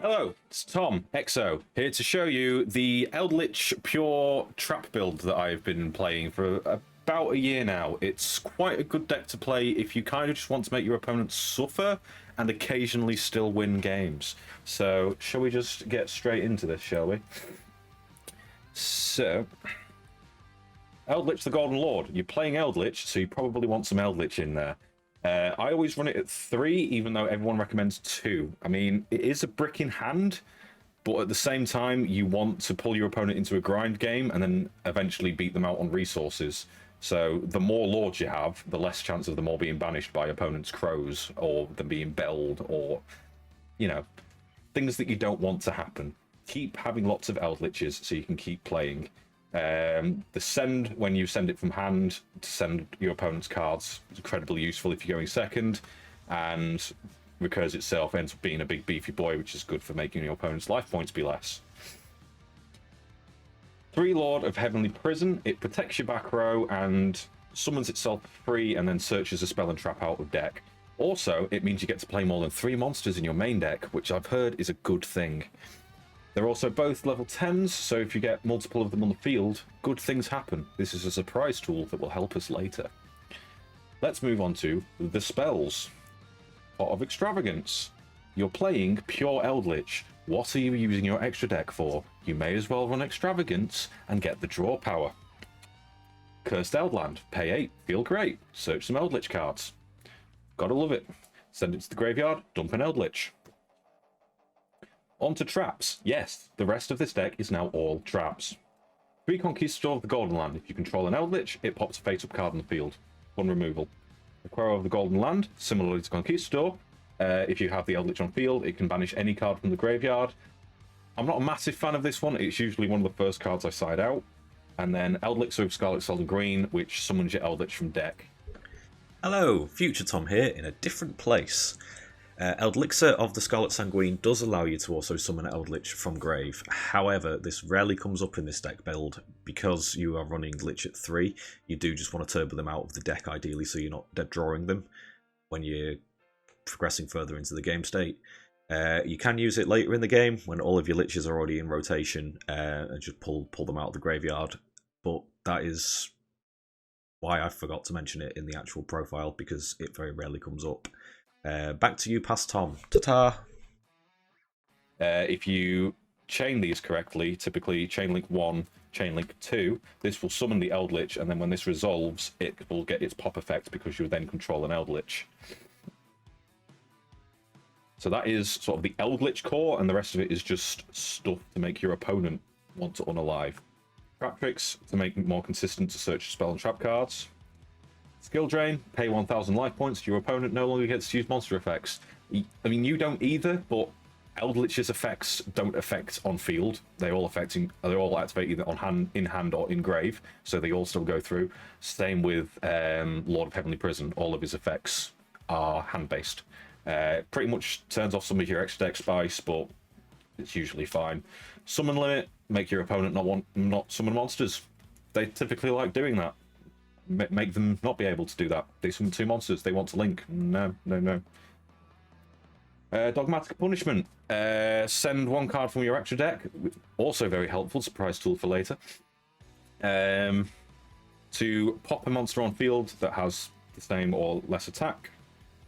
Hello, it's Tom, EXO, here to show you the Eldlich pure trap build that I've been playing for about a year now. It's quite a good deck to play if you kind of just want to make your opponents suffer and occasionally still win games. So, shall we just get straight into this, shall we? So, Eldlich the Golden Lord. You're playing Eldlich, so you probably want some Eldlich in there. I always run it at 3, even though everyone recommends 2. I mean, it is a brick in hand, but at the same time, you want to pull your opponent into a grind game and then eventually beat them out on resources. So the more lords you have, the less chance of them all being banished by opponents' crows, or them being belled, or, you know, things that you don't want to happen. Keep having lots of Eldliches so you can keep playing. The send, when you send it from hand to send your opponent's cards, is incredibly useful if you're going second, and recurs itself, ends up being a big beefy boy, which is good for making your opponent's life points be less. 3 Lord of Heavenly Prison. It protects your back row and summons itself free and then searches a spell and trap out of deck. Also, it means you get to play more than 3 monsters in your main deck, which I've heard is a good thing. They're also both level 10s, so if you get multiple of them on the field, good things happen. This is a surprise tool that will help us later. Let's move on to the spells. Pot of Extravagance. You're playing pure Eldlich. What are you using your extra deck for? You may as well run Extravagance and get the draw power. Cursed Eldland. Pay 8. Feel great. Search some Eldlich cards. Gotta love it. Send it to the graveyard. Dump an Eldlich. On to traps. Yes, the rest of this deck is now all traps. 3 Conquistador of the Golden Land. If you control an Eldlich, it pops a face-up card on the field. 1 removal. Acquirer of the Golden Land. Similarly to Conquistador, if you have the Eldlich on field, it can banish any card from the graveyard. I'm not a massive fan of this one. It's usually one of the first cards I side out. And then Eldlich of Scarlet, Soul, Green, which summons your Eldlich from deck. Hello, Future Tom here in a different place. Eldlich of the Scarlet Sanguine does allow you to also summon Eldlich from grave. However, this rarely comes up in this deck build because you are running Lich at 3. You do just want to turbo them out of the deck ideally, so you're not dead drawing them when you're progressing further into the game state. You can use it later in the game when all of your Liches are already in rotation and just pull them out of the graveyard. But that is why I forgot to mention it in the actual profile, because it very rarely comes up. Back to you, past Tom. Ta-ta! If you chain these correctly, typically chain link 1, chain link 2, this will summon the Eldlich, and then when this resolves, it will get its pop effect because you then control an Eldlich. So that is sort of the Eldlich core, and the rest of it is just stuff to make your opponent want to unalive. Traplich to make it more consistent to search spell and trap cards. Skill Drain, pay 1,000 life points. Your opponent no longer gets to use monster effects. I mean, you don't either, but Eldlich's effects don't affect on field. They're all activate either on hand, in hand, or in grave, so they all still go through. Same with Lord of Heavenly Prison. All of his effects are hand-based. Pretty much turns off some of your extra deck spice, but it's usually fine. Summon limit, make your opponent not summon monsters. They typically like doing that. Make them not be able to do that. They summon 2 monsters. They want to link. No. Dogmatic Punishment. Send 1 card from your extra deck. Also very helpful. Surprise tool for later. To pop a monster on field that has the same or less attack.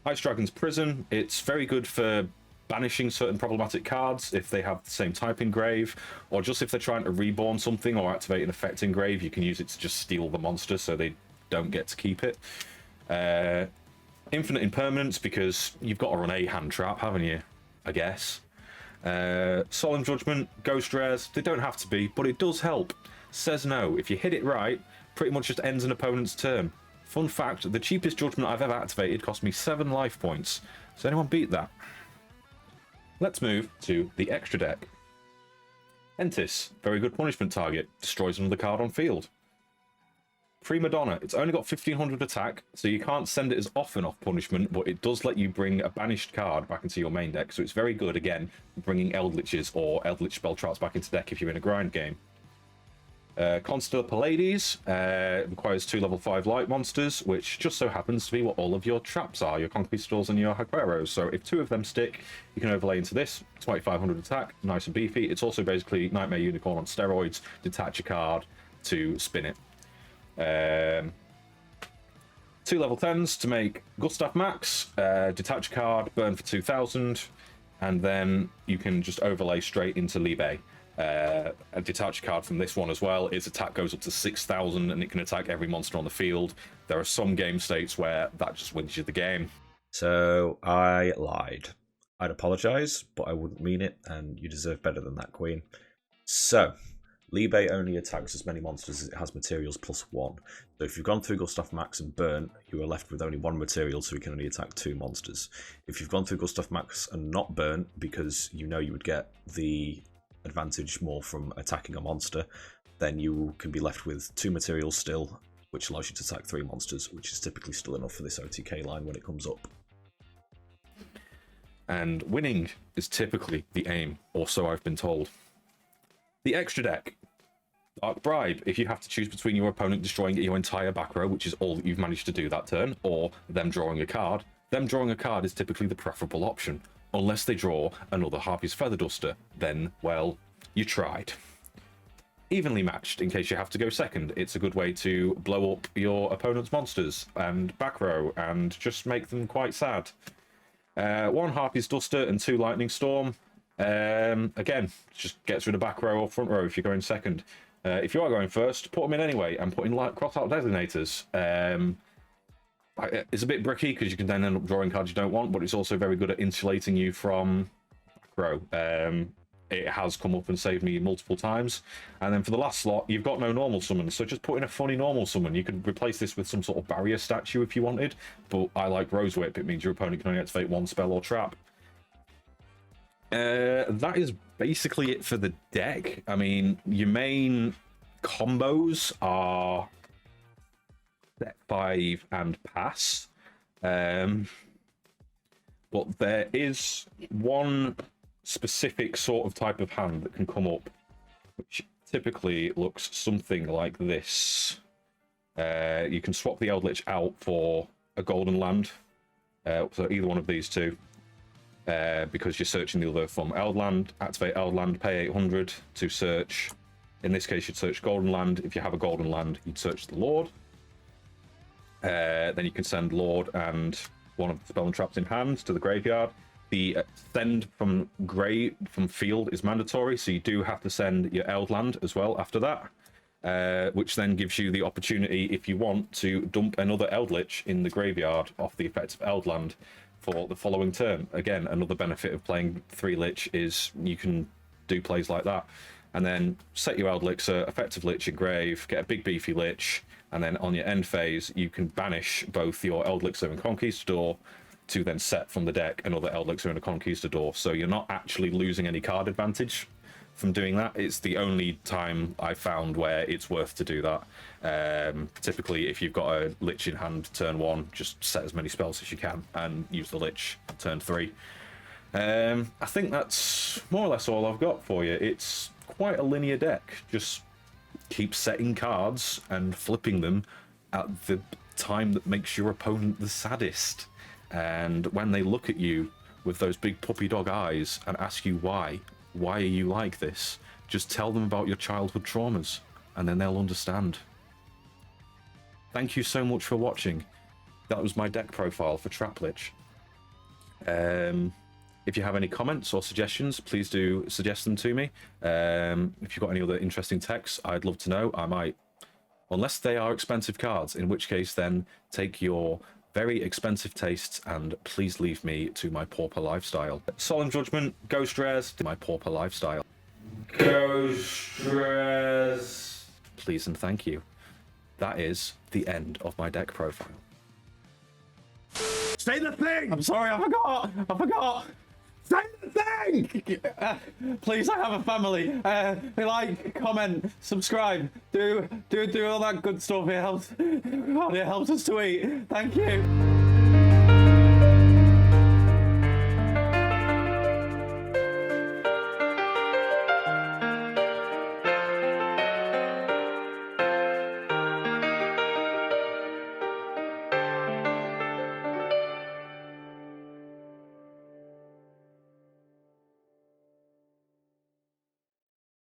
Ice Dragon's Prison. It's very good for banishing certain problematic cards if they have the same type in grave, or just if they're trying to reborn something or activate an effect in grave, you can use it to just steal the monster so they don't get to keep it. Infinite Impermanence, because you've got to run a hand trap, haven't you? I guess. Solemn Judgment, Ghost Rares, they don't have to be, but it does help. Says no. If you hit it right, pretty much just ends an opponent's turn. Fun fact, the cheapest Judgment I've ever activated cost me 7 life points. Does anyone beat that? Let's move to the extra deck. Entis, very good punishment target, destroys another card on field. Prima Donna, it's only got 1500 attack, so you can't send it as often off punishment, but it does let you bring a banished card back into your main deck, so it's very good, again, bringing Eldliches or Eldlich spell traps back into deck if you're in a grind game. Constellar Pallades requires 2 level 5 light monsters, which just so happens to be what all of your traps are, your conquistadors and your jaguaros. So if 2 of them stick, you can overlay into this. 2500 attack, nice and beefy. It's also basically Nightmare Unicorn on steroids. Detach a card to spin it. 2 level 10s to make Gustav Max. Detach a card, burn for 2000, and then you can just overlay straight into Libe. A detach card from this one as well. Its attack goes up to 6,000 and it can attack every monster on the field. There are some game states where that just wins you the game. So I lied. I'd apologise, but I wouldn't mean it, and you deserve better than that, Queen. So, Libe only attacks as many monsters as it has materials +1. So if you've gone through Gustav Max and burnt, you are left with only 1 material, so you can only attack 2 monsters. If you've gone through Gustav Max and not burnt, because you know you would get the advantage more from attacking a monster, then you can be left with 2 materials still, which allows you to attack 3 monsters, which is typically still enough for this OTK line when it comes up. And winning is typically the aim, or so I've been told. The extra deck. Dark Bribe, if you have to choose between your opponent destroying your entire back row, which is all that you've managed to do that turn, or them drawing a card, them drawing a card is typically the preferable option. Unless they draw another Harpy's Feather Duster, then, well, you tried. Evenly matched, in case you have to go second. It's a good way to blow up your opponent's monsters and back row and just make them quite sad. 1 Harpy's Duster and 2 Lightning Storm. Again, just gets rid of back row or front row if you're going second. If you are going first, put them in anyway and put in cross-out designators. It's a bit bricky because you can then end up drawing cards you don't want, but it's also very good at insulating you from back row. It has come up and saved me multiple times. And then for the last slot, you've got no normal summon, so just put in a funny normal summon. You could replace this with some sort of barrier statue if you wanted, but I like Rose Whip. It means your opponent can only activate 1 spell or trap. That is basically it for the deck. I mean, your main combos are Deck 5 and Pass. But there is one specific sort of type of hand that can come up, which typically looks something like this. You can swap the Eldlich out for a golden land. So either one of these two. Because you're searching the other from Eldland, activate Eldland, pay 800 to search. In this case, you'd search Golden Land. If you have a Golden Land, you'd search the Lord. Then you can send Lord and one of the spell and traps in hand to the graveyard. The send from field is mandatory, so you do have to send your Eldland as well after that. Which then gives you the opportunity, if you want, to dump another Eldlich in the graveyard off the effect of Eldland for the following turn. Again, another benefit of playing 3 Lich is you can do plays like that. And then set your Eldlich, effective Lich in grave, get a big beefy Lich, and then on your end phase, you can banish both your Eldlich and Conquistador to then set from the deck another Eldlich and a Conquistador. So you're not actually losing any card advantage from doing that. It's the only time I've found where it's worth to do that. Typically, if you've got a Lich in hand turn 1, just set as many spells as you can and use the Lich turn 3. I think that's more or less all I've got for you. It's quite a linear deck. Just keep setting cards and flipping them at the time that makes your opponent the saddest. And when they look at you with those big puppy dog eyes and ask you why are you like this, just tell them about your childhood traumas and then they'll understand. Thank you so much for watching. That was my deck profile for Traplich. If you have any comments or suggestions, please do suggest them to me. If you've got any other interesting texts, I'd love to know. I might, unless they are expensive cards, in which case then take your very expensive tastes and please leave me to my pauper lifestyle. Solemn judgment, ghost rares, to my pauper lifestyle. Ghost rares. Please and thank you. That is the end of my deck profile. Say the thing! I'm sorry, I forgot. Say the thing! Please, I have a family. Like, comment, subscribe, do all that good stuff. It helps us to eat. Thank you.